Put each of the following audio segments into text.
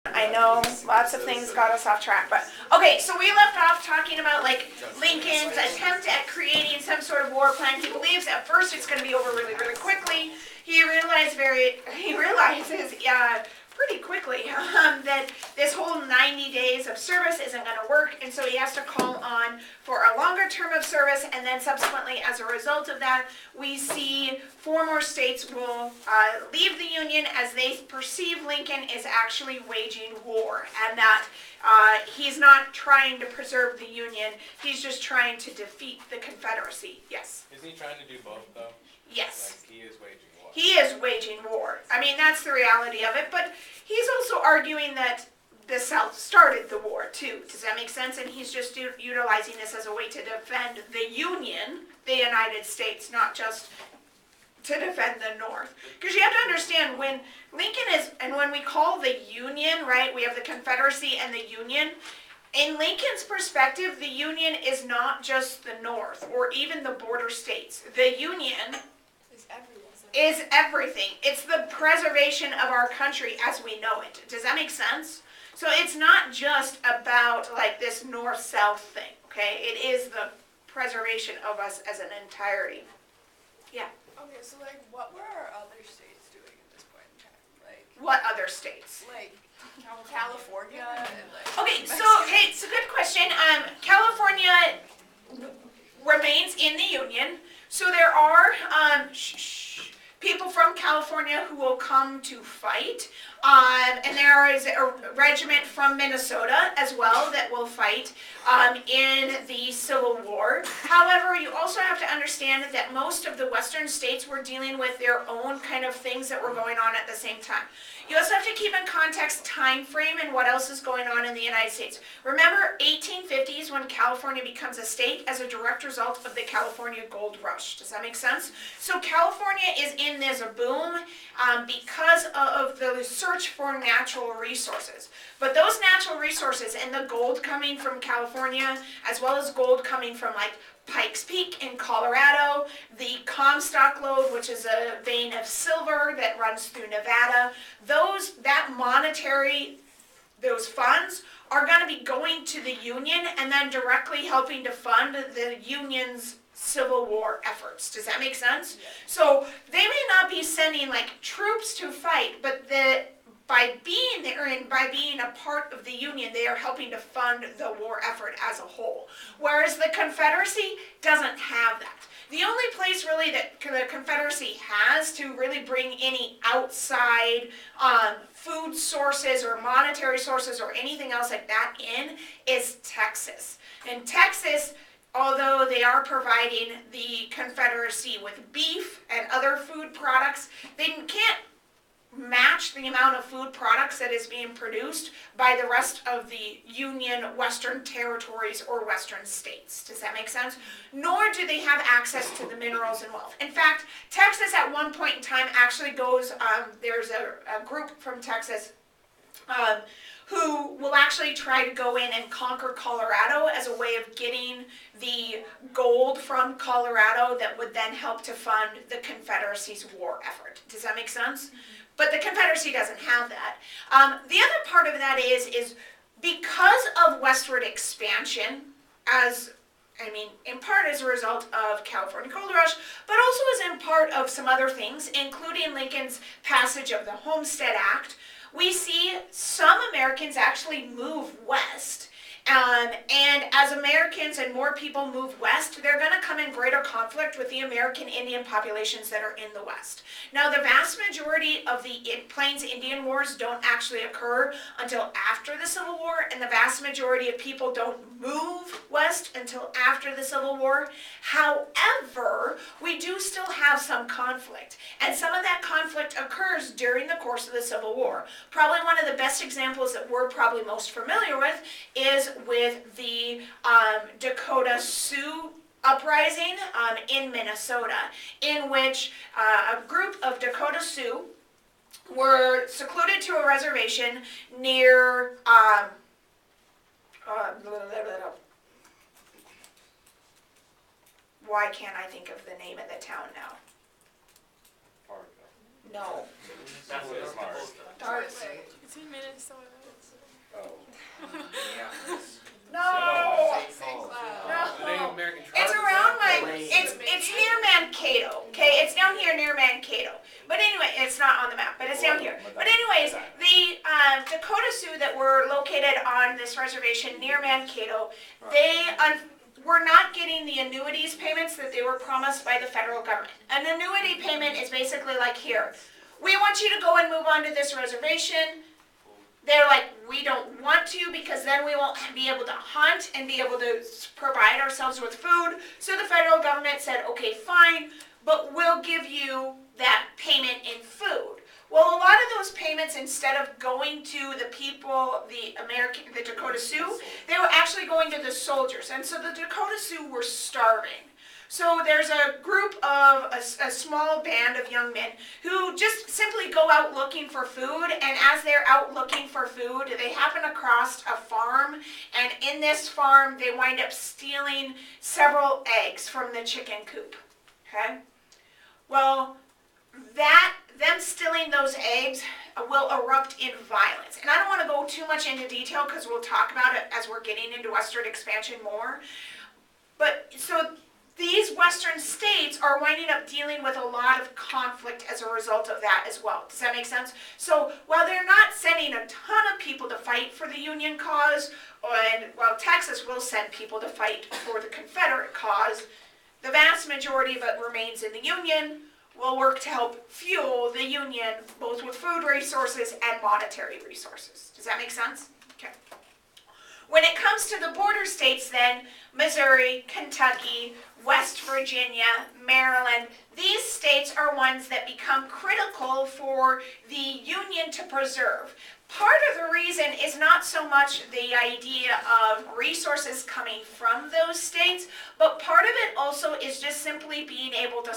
I know lots of things got us off track, but okay, so we left off talking about like Lincoln's attempt at creating some sort of war plan. He believes at first it's going to be over really, really quickly. He realizes pretty quickly that this whole 90 days of service isn't going to work, and so he has to call on for a longer term of service, and then subsequently, as a result of that, we see 4 more states will leave the Union as they perceive Lincoln is actually waging war, and that he's not trying to preserve the Union, he's just trying to defeat the Confederacy. Yes? Isn't he trying to do both, though? Yes. Like, he is waging war. He is waging war. I mean, that's the reality of it, but he's also arguing that the South started the war, too. Does that make sense? And he's just utilizing this as a way to defend the Union, the United States, not just to defend the North. Because you have to understand, when Lincoln is, and when we call the Union, right, we have the Confederacy and the Union. In Lincoln's perspective, the Union is not just the North, or even the border states. The Union is everything. It's the preservation of our country as we know it. Does that make sense? So it's not just about like this north-south thing, okay? It is the preservation of us as an entirety. Yeah. Okay, so like what were our other states doing at this point in time? Like What other states? like California and like Okay, so hey, it's a good question. California remains in the Union, so there are people from California who will come to fight, and there is a regiment from Minnesota as well that will fight in the Civil War. However, you also have to understand that most of the western states were dealing with their own kind of things that were going on at the same time. You also have to keep in context time frame and what else is going on in the United States. Remember 1850s when California becomes a state as a direct result of the California Gold Rush. Does that make sense? So California is in this boom because of the search for natural resources. But those natural resources and the gold coming from California, as well as gold coming from like Pikes Peak in Colorado, the Comstock Lode, which is a vein of silver that runs through Nevada, those funds are going to be going to the Union and then directly helping to fund the Union's Civil War efforts. Does that make sense? Yeah. So they may not be sending like troops to fight, but by being there and by being a part of the Union, they are helping to fund the war effort as a whole. Whereas the Confederacy doesn't have that. The only place really that the Confederacy has to really bring any outside food sources or monetary sources or anything else like that in is Texas. And Texas, although they are providing the Confederacy with beef and other food products, they can't match the amount of food products that is being produced by the rest of the Union Western territories or Western states. Does that make sense? Nor do they have access to the minerals and wealth. In fact, Texas at one point in time actually goes, there's a group from Texas who will actually try to go in and conquer Colorado as a way of getting the gold from Colorado that would then help to fund the Confederacy's war effort. Does that make sense? But the Confederacy doesn't have that. The other part of that is because of westward expansion, in part as a result of California Gold Rush, but also as in part of some other things, including Lincoln's passage of the Homestead Act, we see some Americans actually move west. And as Americans and more people move west, they're going to come in greater conflict with the American Indian populations that are in the west. Now, the vast majority of the Plains Indian Wars don't actually occur until after the Civil War, and the vast majority of people don't move west until after the Civil War. However, we do still have some conflict, and some of that conflict occurs during the course of the Civil War. Probably one of the best examples that we're probably most familiar with is with the Dakota Sioux uprising in Minnesota, in which a group of Dakota Sioux were secluded to a reservation near why can't I think of the name of the town now? No. That's what it's hard. Darts. It's in Minnesota. No. St. Cloud. The Native No. American It's tribes, around right? it's near Mankato, okay? It's down here near Mankato. But anyway, it's not on the map, but it's down here. But anyways, the Dakota Sioux that were located on this reservation near Mankato, they were not getting the annuities payments that they were promised by the federal government. An annuity payment is basically like, here, we want you to go and move on to this reservation. They're like, we don't want to because then we won't be able to hunt and be able to provide ourselves with food. So the federal government said, okay, fine, but we'll give you that payment in food. Well, a lot of those payments, instead of going to the people, the Dakota Sioux, they were actually going to the soldiers. And so the Dakota Sioux were starving. So there's a group of, a small band of young men who just simply go out looking for food, and as they're out looking for food, they happen across a farm, and in this farm, they wind up stealing several eggs from the chicken coop, okay? Well, them stealing those eggs will erupt in violence. And I don't want to go too much into detail because we'll talk about it as we're getting into Western expansion more. But so these Western states are winding up dealing with a lot of conflict as a result of that as well. Does that make sense? So while they're not sending a ton of people to fight for the Union cause, and while Texas will send people to fight for the Confederate cause, the vast majority of it remains in the Union, will work to help fuel the Union both with food resources and monetary resources. Does that make sense? Okay. When it comes to the border states then, Missouri, Kentucky, West Virginia, Maryland, these states are ones that become critical for the Union to preserve. Part of the reason is not so much the idea of resources coming from those states, but part of it also is just simply being able to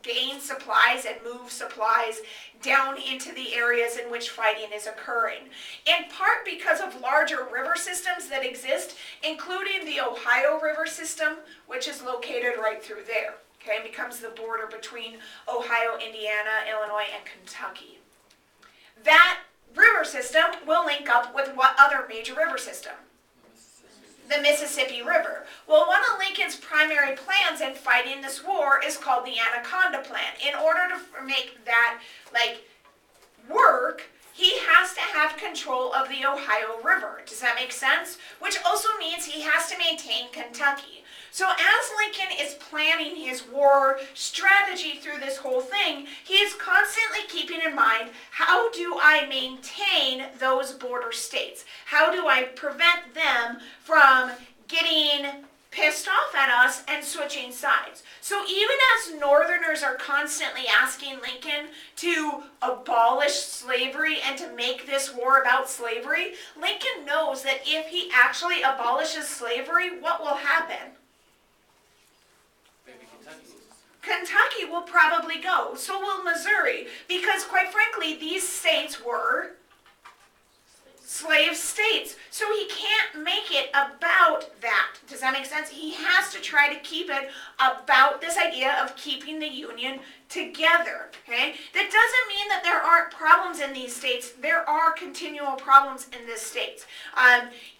gain supplies and move supplies down into the areas in which fighting is occurring. In part because of larger river systems that exist, including the Ohio River system, which is located right through there. Okay, it becomes the border between Ohio, Indiana, Illinois, and Kentucky. That river system will link up with what other major river system? The Mississippi River. Well, one of Lincoln's primary plans in fighting this war is called the Anaconda Plan. In order to make that work, he has to have control of the Ohio River. Does that make sense? Which also means he has to maintain Kentucky. So as Lincoln is planning his war strategy through this whole thing, he is constantly keeping in mind, how do I maintain those border states? How do I prevent them from getting pissed off at us and switching sides? So even as Northerners are constantly asking Lincoln to abolish slavery and to make this war about slavery, Lincoln knows that if he actually abolishes slavery, what will happen? Maybe Kentucky. Kentucky will probably go. So will Missouri, because quite frankly, these states were slave states. So he can't make it about that. Does that make sense? He has to try to keep it about this idea of keeping the Union together. Okay? That doesn't mean that there aren't problems in these states. There are continual problems in these states.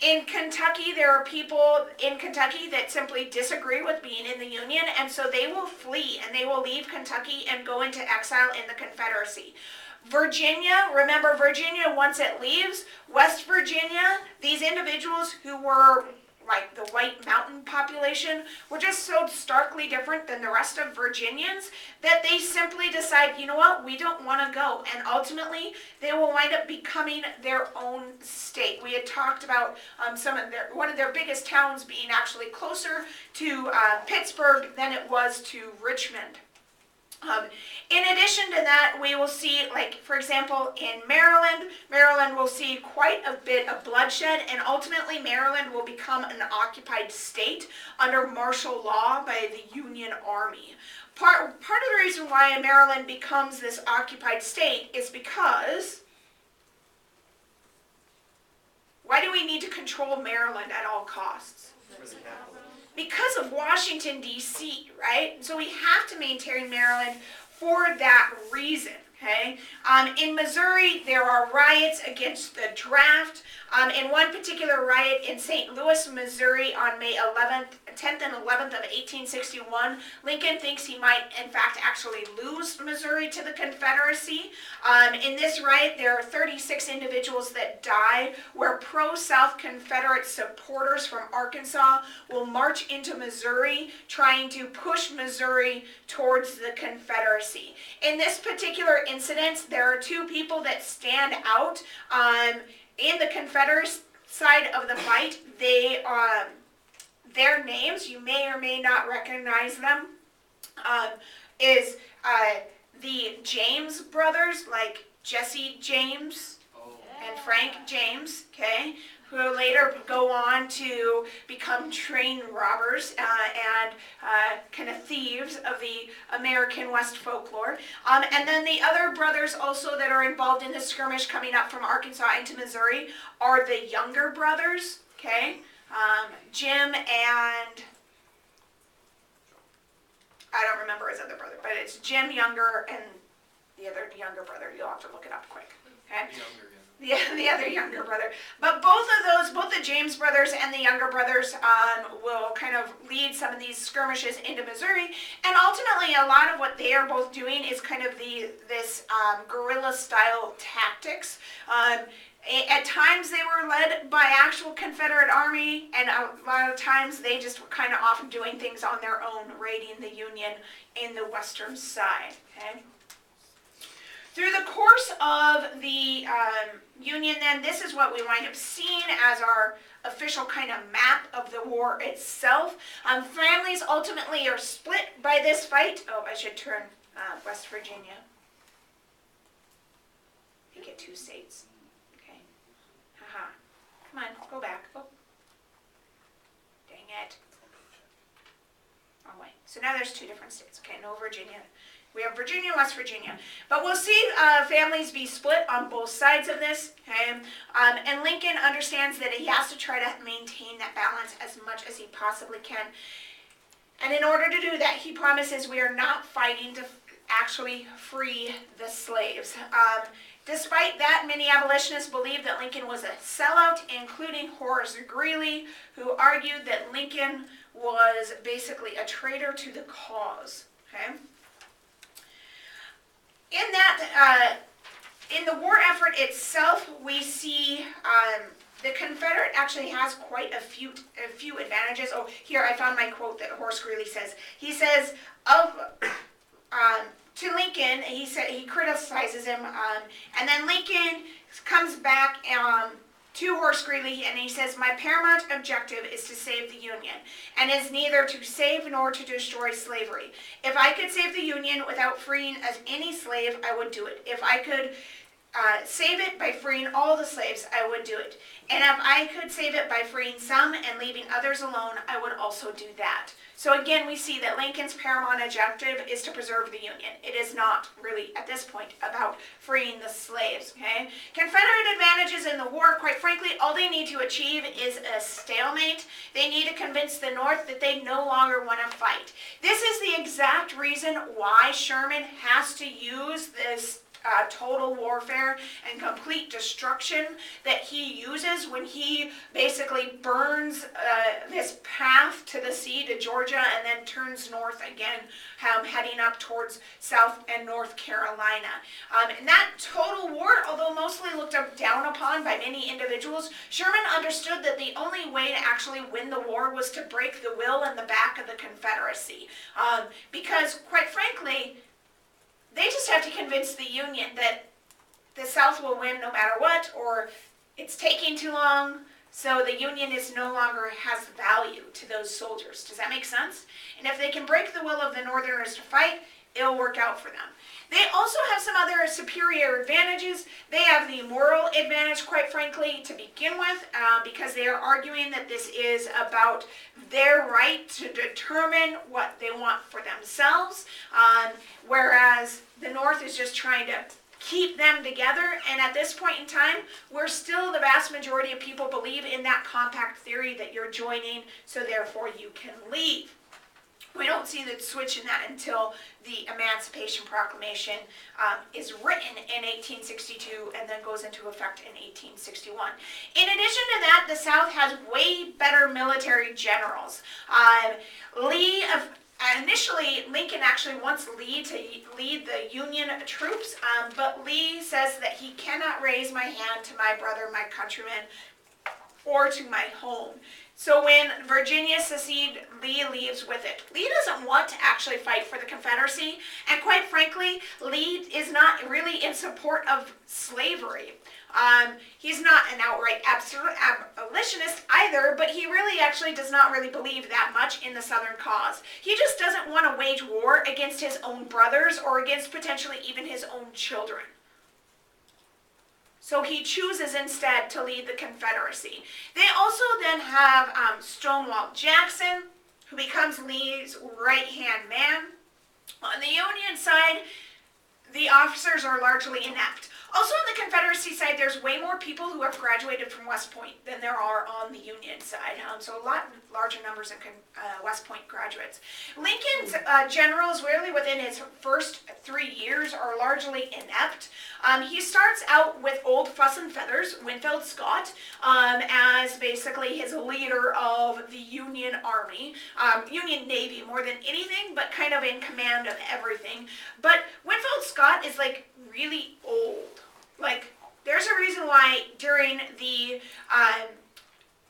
In Kentucky, there are people in Kentucky that simply disagree with being in the Union, and so they will flee and they will leave Kentucky and go into exile in the Confederacy. Virginia, remember Virginia, once it leaves, West Virginia, these individuals who were like the white mountain population were just so starkly different than the rest of Virginians that they simply decide, you know what, we don't want to go. And ultimately, they will wind up becoming their own state. We had talked about one of their biggest towns being actually closer to Pittsburgh than it was to Richmond. In addition to that, we will see, like, for example, in Maryland will see quite a bit of bloodshed, and ultimately Maryland will become an occupied state under martial law by the Union Army. Part of the reason why Maryland becomes this occupied state is because, why do we need to control Maryland at all costs? Because of Washington, D.C., right? So we have to maintain Maryland for that reason, okay? In Missouri, there are riots against the draft. In one particular riot in St. Louis, Missouri on May 10th and 11th of 1861, Lincoln thinks he might in fact actually lose Missouri to the Confederacy. In this riot, there are 36 individuals that die, where pro-South Confederate supporters from Arkansas will march into Missouri, trying to push Missouri towards the Confederacy. In this particular incident, there are two people that stand out in the Confederate side of the fight. Their names, you may or may not recognize them, is the James brothers, like Jesse James and Frank James, okay, who later go on to become train robbers and kind of thieves of the American West folklore. And then the other brothers also that are involved in the skirmish coming up from Arkansas into Missouri are the Younger brothers, okay? Jim and I don't remember his other brother, but it's Jim Younger and the other younger brother. You'll have to look it up quick, okay? The other younger brother. But both the James brothers and the Younger brothers will kind of lead some of these skirmishes into Missouri. And ultimately, a lot of what they are both doing is kind of this guerrilla-style tactics. At times, they were led by actual Confederate army, and a lot of times, they just were kind of often doing things on their own, raiding the Union in the western side, okay? Through the course of the Union, then, this is what we wind up seeing as our official kind of map of the war itself. Families ultimately are split by this fight. Oh, I should turn West Virginia. You get two states. Okay. Haha. Come on, go back. Oh. Dang it. Wrong way. So now there's two different states. Okay, no Virginia. We have Virginia, West Virginia. But we'll see families be split on both sides of this, okay? And Lincoln understands that he has to try to maintain that balance as much as he possibly can. And in order to do that, he promises we are not fighting to actually free the slaves. Despite that, many abolitionists believe that Lincoln was a sellout, including Horace Greeley, who argued that Lincoln was basically a traitor to the cause, okay? In that, in the war effort itself, we see the Confederate actually has quite a few advantages. Oh, here I found my quote that Horace Greeley says. He says to Lincoln, he criticizes him, and then Lincoln comes back to Horace Greeley, and he says, "My paramount objective is to save the Union, and is neither to save nor to destroy slavery. If I could save the Union without freeing any slave, I would do it. If I could save it by freeing all the slaves, I would do it. And if I could save it by freeing some and leaving others alone, I would also do that." So again, we see that Lincoln's paramount objective is to preserve the Union. It is not really, at this point, about freeing the slaves, okay? Confederate advantages in the war, quite frankly, all they need to achieve is a stalemate. They need to convince the North that they no longer want to fight. This is the exact reason why Sherman has to use this total warfare and complete destruction that he uses when he basically burns this path to the sea to Georgia and then turns north again, heading up towards South and North Carolina. And that total war, although mostly looked down upon by many individuals, Sherman understood that the only way to actually win the war was to break the will and the back of the Confederacy. Because, quite frankly, they just have to convince the Union that the South will win no matter what, or it's taking too long, so the Union is no longer has value to those soldiers. Does that make sense? And if they can break the will of the Northerners to fight, it'll work out for them. They also have some other superior advantages. They have the moral advantage, quite frankly, to begin with, because they are arguing that this is about their right to determine what they want for themselves, whereas the North is just trying to keep them together. And at this point in time, we're still, the vast majority of people believe in that compact theory that you're joining, so therefore you can leave. We don't see the switch in that until the Emancipation Proclamation is written in 1862 and then goes into effect in 1861. In addition to that, the South has way better military generals. Initially, Lincoln actually wants Lee to lead the Union troops, but Lee says that he cannot raise my hand to my brother, my countrymen, or to my home. So when Virginia seceded, Lee leaves with it. Lee doesn't want to actually fight for the Confederacy, and quite frankly, Lee is not really in support of slavery. He's not an outright abolitionist either, but he really actually does not really believe that much in the Southern cause. He just doesn't want to wage war against his own brothers or against potentially even his own children. So he chooses instead to lead the Confederacy. They also then have Stonewall Jackson, who becomes Lee's right-hand man. On the Union side, the officers are largely inept. Also on the Confederacy side, there's way more people who have graduated from West Point than there are on the Union side. So a lot larger numbers of West Point graduates. Lincoln's generals, really within his first 3 years, are largely inept. He starts out with Old Fuss and Feathers, Winfield Scott, as basically his leader of the Union Army, Union Navy more than anything, but kind of in command of everything. But Winfield Scott is like really old. Like, there's a reason why during the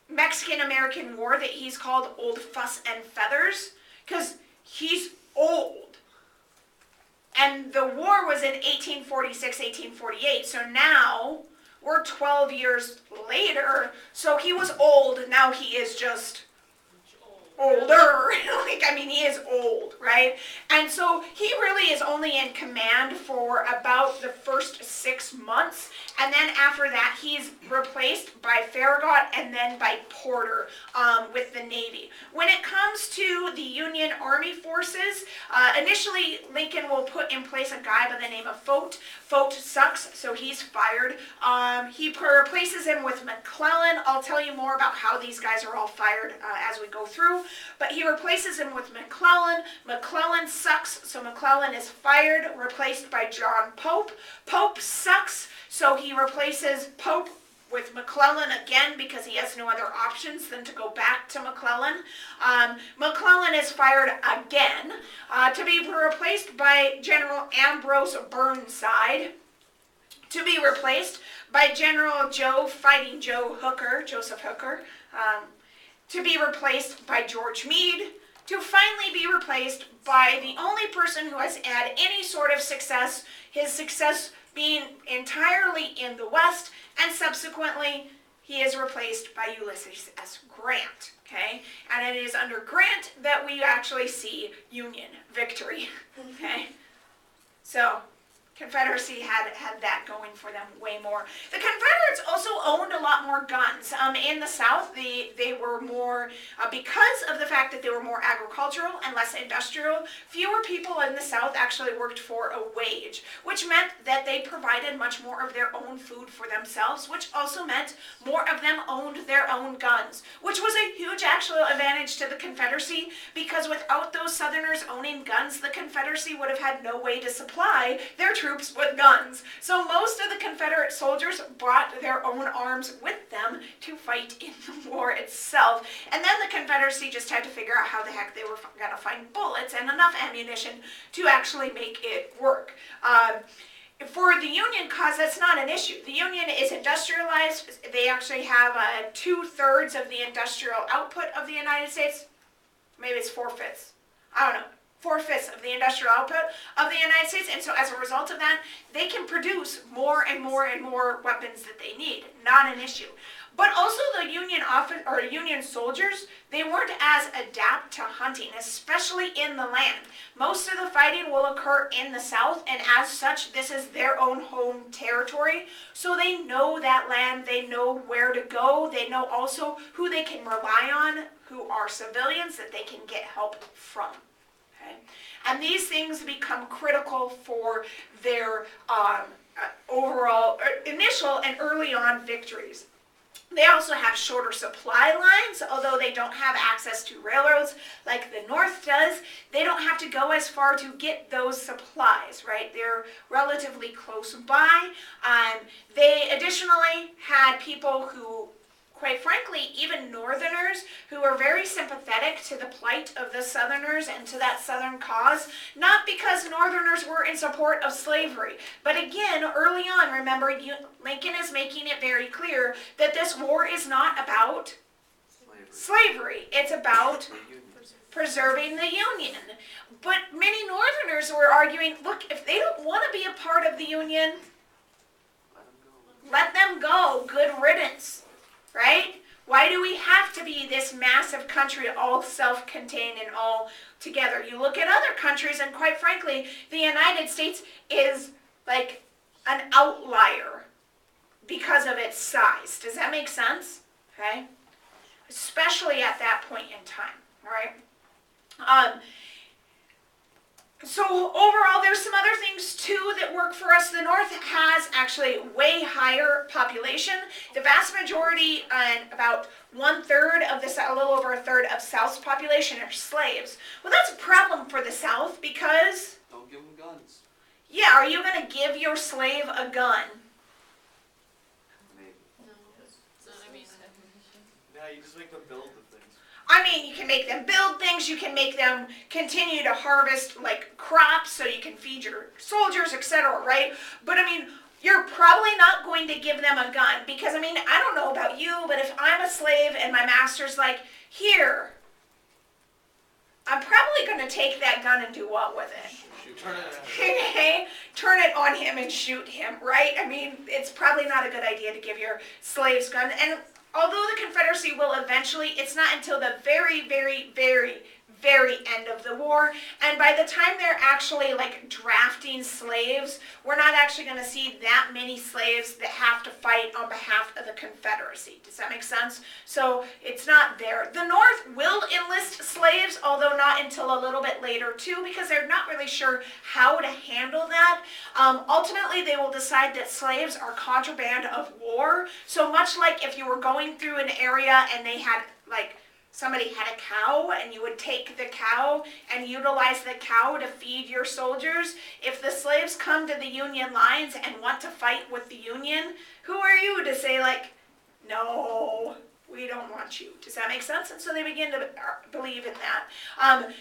Mexican-American War that he's called Old Fuss and Feathers, because he's old. And the war was in 1846, 1848, so now we're 12 years later, so he was old, now he is just older. He is old, right? And so he really is only in command for about the first 6 months, and then after that he's replaced by Farragut and then by Porter with the Navy. When it comes to the Union Army forces, initially Lincoln will put in place a guy by the name of Fote. Fote sucks, so he's fired. He replaces him with McClellan. I'll tell you more about how these guys are all fired as we go through. But he replaces him with McClellan. McClellan sucks, so McClellan is fired, replaced by John Pope. Pope sucks, so he replaces Pope with McClellan again because he has no other options than to go back to McClellan. McClellan is fired again to be replaced by General Ambrose Burnside, to be replaced by General Fighting Joe Hooker, Joseph Hooker, to be replaced by George Meade, to finally be replaced by the only person who has had any sort of success, his success being entirely in the West, and subsequently he is replaced by Ulysses S. Grant, okay? And it is under Grant that we actually see Union victory, okay? So Confederacy had that going for them way more. The Confederates also owned a lot more guns. In the South, they were more, because of the fact that they were more agricultural and less industrial, fewer people in the South actually worked for a wage, which meant that they provided much more of their own food for themselves, which also meant more of them owned their own guns, which was a huge actual advantage to the Confederacy, because without those Southerners owning guns, the Confederacy would have had no way to supply their troops with guns. So most of the Confederate soldiers brought their own arms with them to fight in the war itself. And then the Confederacy just had to figure out how the heck they were going to find bullets and enough ammunition to actually make it work. For the Union cause, that's not an issue. The Union is industrialized. They actually have 2/3 of the industrial output of the United States. Maybe it's 4/5. I don't know. 4/5 of the industrial output of the United States, and so as a result of that, they can produce more and more and more weapons that they need. Not an issue. But also the Union soldiers, they weren't as adept to hunting, especially in the land. Most of the fighting will occur in the South, and as such, this is their own home territory. So they know that land, they know where to go, they know also who they can rely on, who are civilians that they can get help from. And these things become critical for their overall, initial and early on victories. They also have shorter supply lines, although they don't have access to railroads like the North does. They don't have to go as far to get those supplies, right? They're relatively close by. They additionally had people who, quite frankly, even Northerners who were very sympathetic to the plight of the Southerners and to that Southern cause, not because Northerners were in support of slavery, but again, early on, remember, Lincoln is making it very clear that this war is not about slavery. It's about preserving the Union. But many Northerners were arguing, look, if they don't want to be a part of the Union, let them go. Good riddance. Right? Why do we have to be this massive country, all self-contained and all together? You look at other countries, and quite frankly, the United States is like an outlier because of its size. Does that make sense? Okay? Especially at that point in time. All right? So overall, there's some other things too that work for us. The North has actually way higher population. The vast majority, and about 1/3 of the, a little over 1/3 of South's population are slaves. Well, that's a problem for the South because... Don't give them guns. Yeah, are you going to give your slave a gun? Maybe. Yeah, you just make them build the things. I mean, you can make them build things, you can make them continue to harvest like crops so you can feed your soldiers, etc., right? But I mean, you're probably not going to give them a gun because, I mean, I don't know about you, but if I'm a slave and my master's like, here, I'm probably going to take that gun and do what with it? Turn it. Okay, turn it on him and shoot him, right? I mean, it's probably not a good idea to give your slaves guns. And although the Confederacy will eventually, it's not until the very, very, very, very end of the war, and by the time they're actually like drafting slaves, we're not actually going to see that many slaves that have to fight on behalf of the Confederacy. Does that make sense? So it's not there. The North will enlist slaves, although not until a little bit later too, because they're not really sure how to handle that. Ultimately, they will decide that slaves are contraband of war. So much like if you were going through an area and they had like somebody had a cow and you would take the cow and utilize the cow to feed your soldiers. If the slaves come to the Union lines and want to fight with the Union, who are you to say like, no, we don't want you? Does that make sense? And so they begin to believe in that.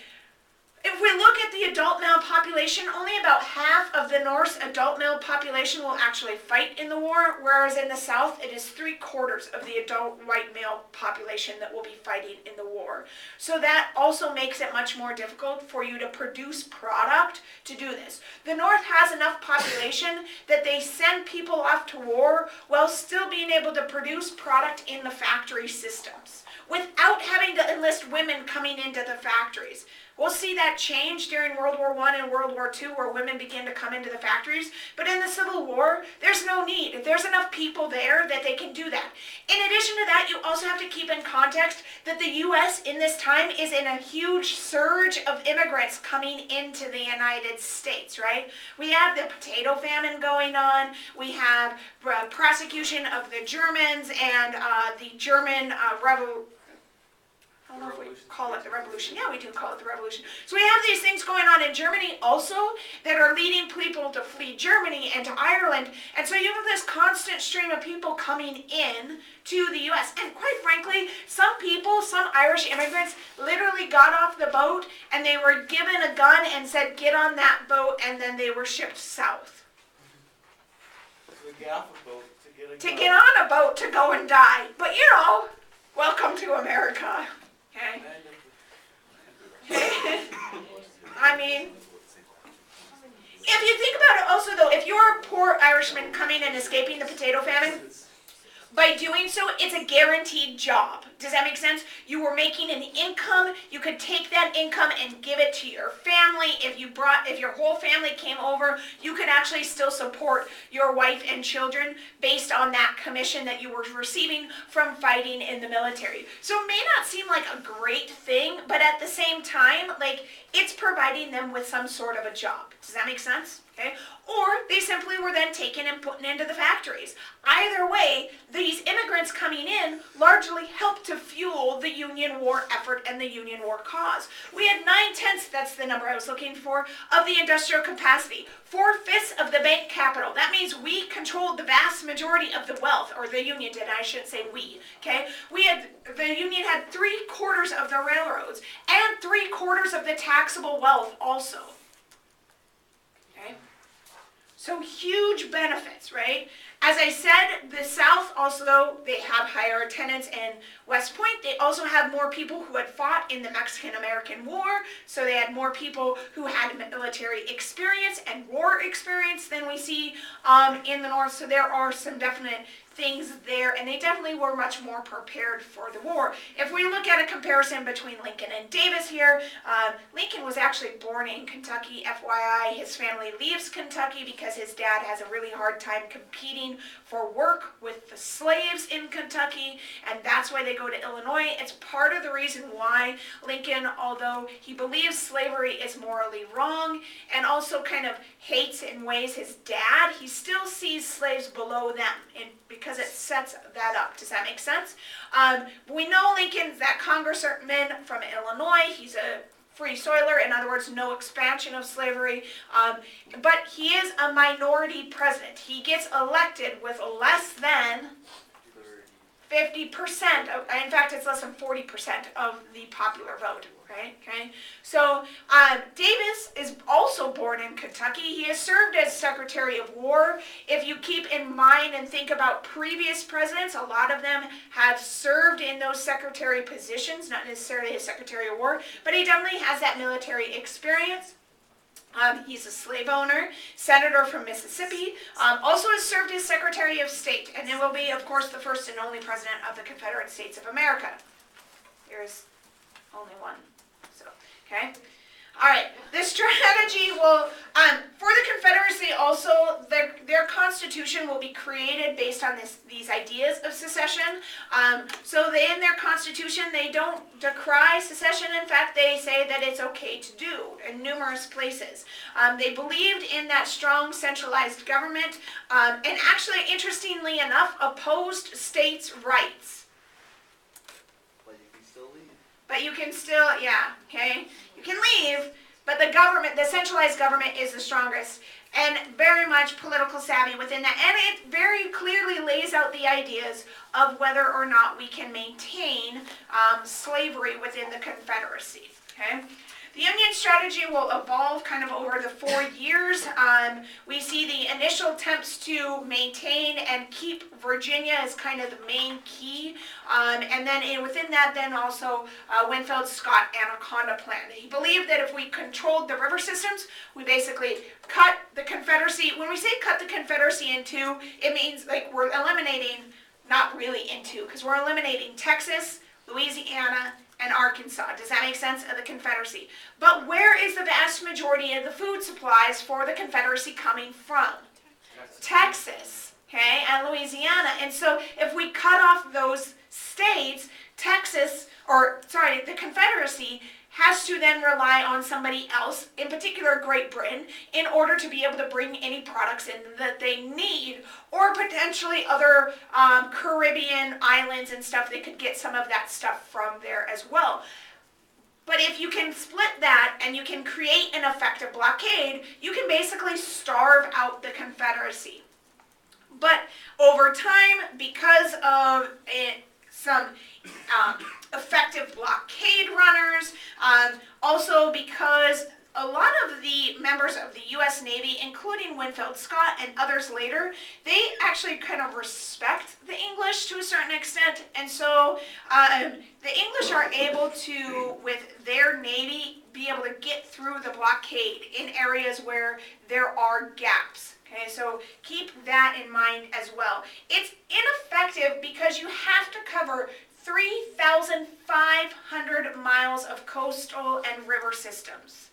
If we look at the adult male population, only about half of the North's adult male population will actually fight in the war, whereas in the South, it is 3/4 of the adult white male population that will be fighting in the war. So that also makes it much more difficult for you to produce product to do this. The North has enough population that they send people off to war while still being able to produce product in the factory systems, without having to enlist women coming into the factories. We'll see that change during World War I and World War II where women begin to come into the factories. But in the Civil War, there's no need. There's enough people there that they can do that. In addition to that, you also have to keep in context that the U.S. in this time is in a huge surge of immigrants coming into the United States, right? We have the potato famine going on. We have prosecution of the Germans and the German I don't know if we call it the revolution. Yeah, we do call it the revolution. So we have these things going on in Germany also that are leading people to flee Germany and to Ireland. And so you have this constant stream of people coming in to the U.S. And quite frankly, some people, some Irish immigrants, literally got off the boat and they were given a gun and said, get on that boat, and then they were shipped south. To get off a boat to get a To gun. get on a boat to go and die. But you know, welcome to America. Okay? I mean, if you think about it also though, if you're a poor Irishman coming and escaping the potato famine, by doing so, it's a guaranteed job. Does that make sense? You were making an income. You could take that income and give it to your family. If your whole family came over, you could actually still support your wife and children based on that commission that you were receiving from fighting in the military. So it may not seem like a great thing, but at the same time, like, it's providing them with some sort of a job. Does that make sense? Okay? Or they simply were then taken and put into the factories. Either way, these immigrants coming in largely helped to fuel the Union War effort and the Union War cause. We had 9/10, that's the number I was looking for, of the industrial capacity. 4/5 of the bank capital. That means we controlled the vast majority of the wealth, or the Union did, I shouldn't say we, okay? The Union had 3/4 of the railroads and 3/4 of the taxable wealth also. Okay? So huge benefits, right? As I said, the South also, they have higher attendance in West Point. They also have more people who had fought in the Mexican-American War, so they had more people who had military experience and war experience than we see in the North. So there are some definite things there, and they definitely were much more prepared for the war. If we look at a comparison between Lincoln and Davis here, Lincoln was actually born in Kentucky. FYI, his family leaves Kentucky because his dad has a really hard time competing for work with the slaves in Kentucky, and that's why they go to Illinois. It's part of the reason why Lincoln, although he believes slavery is morally wrong and also kind of hates in ways his dad, he still sees slaves below them because it sets that up. Does that make sense? We know Lincoln's that congressman from Illinois. He's a free soiler, in other words, no expansion of slavery, but he is a minority president. He gets elected with less than 50%, in fact, it's less than 40% of the popular vote, right? Okay. So Davis is also born in Kentucky. He has served as Secretary of War. If you keep in mind and think about previous presidents, a lot of them have served in those secretary positions, not necessarily as Secretary of War, but he definitely has that military experience. He's a slave owner, senator from Mississippi, also has served as Secretary of State, and it will be, of course, the first and only president of the Confederate States of America. There's only one, so, okay. All right, the strategy will, for the Confederacy also, their constitution will be created based on these ideas of secession. So in their constitution, they don't decry secession. In fact, they say that it's okay to do in numerous places. They believed in that strong centralized government, and actually, interestingly enough, opposed states' rights. But you can still leave. But you can still, yeah, okay? You can leave, but the government, the centralized government is the strongest and very much political savvy within that. And it very clearly lays out the ideas of whether or not we can maintain slavery within the Confederacy, okay? The Union strategy will evolve kind of over the 4 years. We see the initial attempts to maintain and keep Virginia as kind of the main key. And then within that, then also Winfield Scott Anaconda Plan. He believed that if we controlled the river systems, we basically cut the Confederacy. When we say cut the Confederacy in two, it means like we're eliminating, not really in two, because we're eliminating Texas, Louisiana, and Arkansas. Does that make sense? Of the Confederacy. But where is the vast majority of the food supplies for the Confederacy coming from? Texas, okay, and Louisiana. And so if we cut off those states, the Confederacy has to then rely on somebody else, in particular Great Britain, in order to be able to bring any products in that they need, or potentially other Caribbean islands and stuff. They could get some of that stuff from there as well. But if you can split that and you can create an effective blockade, you can basically starve out the Confederacy. But over time, because of some effective blockade runners, also because a lot of the members of the U.S. Navy, including Winfield Scott and others later, they actually kind of respect the English to a certain extent, and so the English are able to, with their Navy, be able to get through the blockade in areas where there are gaps. Okay, so keep that in mind as well. It's ineffective because you have to cover 3,500 miles of coastal and river systems.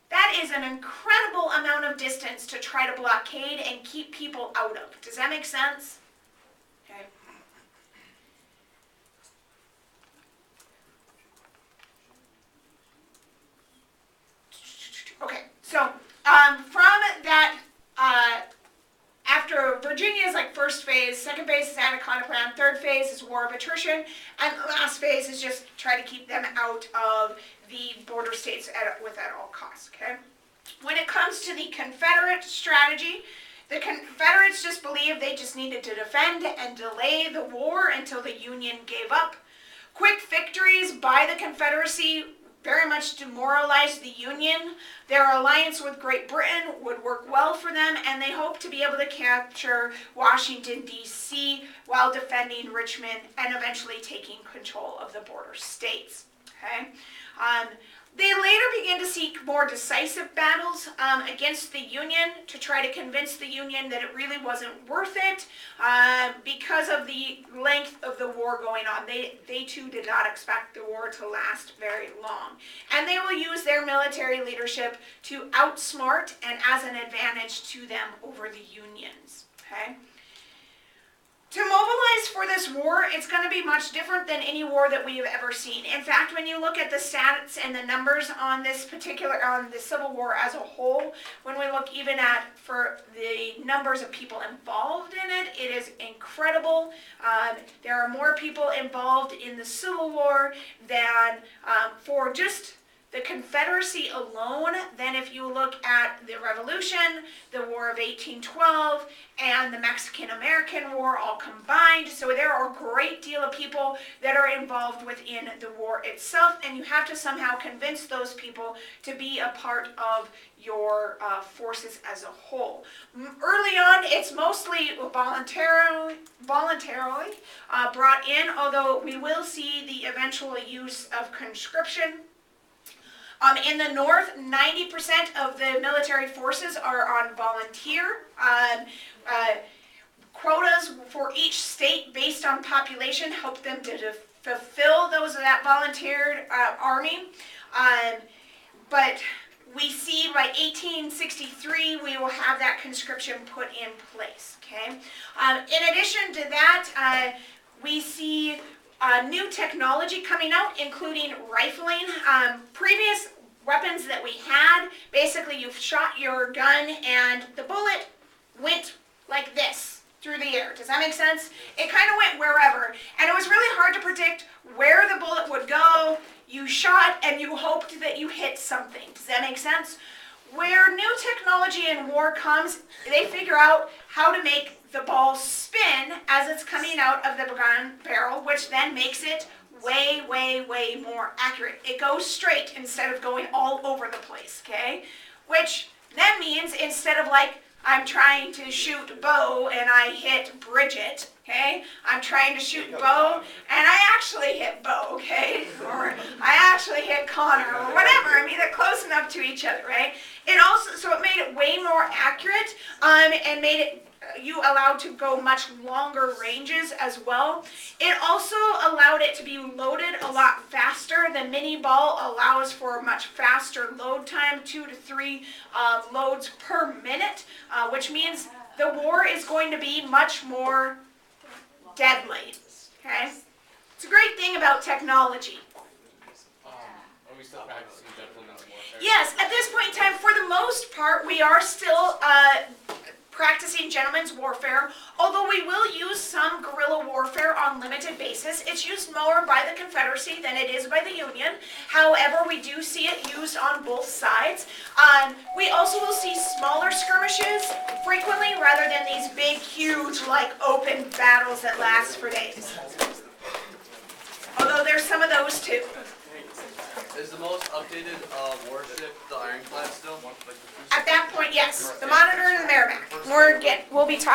That is an incredible amount of distance to try to blockade and keep people out of. Does that make sense? Okay. Okay, so phase is war of attrition, and the last phase is just try to keep them out of the border states at all costs, okay? When it comes to the Confederate strategy, the Confederates just believed they just needed to defend and delay the war until the Union gave up. Quick victories by the Confederacy very much demoralized the Union. Their alliance with Great Britain would work well for them, and they hoped to be able to capture Washington, D.C. while defending Richmond and eventually taking control of the border states. Okay? They later began to seek more decisive battles against the Union to try to convince the Union that it really wasn't worth it because of the length of the war going on. They too did not expect the war to last very long. And they will use their military leadership to outsmart and as an advantage to them over the Unions. Okay? To mobilize for this war, it's going to be much different than any war that we have ever seen. In fact, when you look at the stats and the numbers on the Civil War as a whole, when we look even at for the numbers of people involved in it, it is incredible. There are more people involved in the Civil War than for just the Confederacy alone than if you look at the Revolution, the War of 1812, and the Mexican-American War all combined. So there are a great deal of people that are involved within the war itself, and you have to somehow convince those people to be a part of your forces as a whole. Early on, it's mostly voluntarily brought in, although we will see the eventual use of conscription. In the North, 90% of the military forces are on volunteer. Quotas for each state based on population help them to fulfill that volunteered army. But we see by 1863 we will have that conscription put in place. Okay. In addition to that, we see new technology coming out, including rifling. Previous weapons that we had, basically you shot your gun and the bullet went like this through the air. Does that make sense? It kind of went wherever, and it was really hard to predict where the bullet would go. You shot and you hoped that you hit something. Does that make sense? Where new technology in war comes, they figure out how to make the ball spin as it's coming out of the gun barrel, which then makes it way, way, way more accurate. It goes straight instead of going all over the place, okay? Which then means instead of like, I'm trying to shoot Bo and I hit Bridget, okay? I'm trying to shoot Bo and I actually hit Bo, okay? Or I actually hit Connor or whatever. I mean, they're close enough to each other, right? So it made it way more accurate and made it you allowed to go much longer ranges as well. It also allowed it to be loaded a lot faster. The mini ball allows for a much faster load time, 2 to 3 loads per minute, which means the war is going to be much more deadly. Okay? It's a great thing about technology. Are we still practicing deadly warfare? Yes, at this point in time, for the most part, we are still practicing gentleman's warfare, although we will use some guerrilla warfare on limited basis. It's used more by the Confederacy than it is by the Union. However, we do see it used on both sides. We also will see smaller skirmishes frequently rather than these big, huge, like open battles that last for days. Although there's some of those too. Is the most updated warship the Ironclad still? At that point, yes. The Monitor and the Merrimack. We'll be talking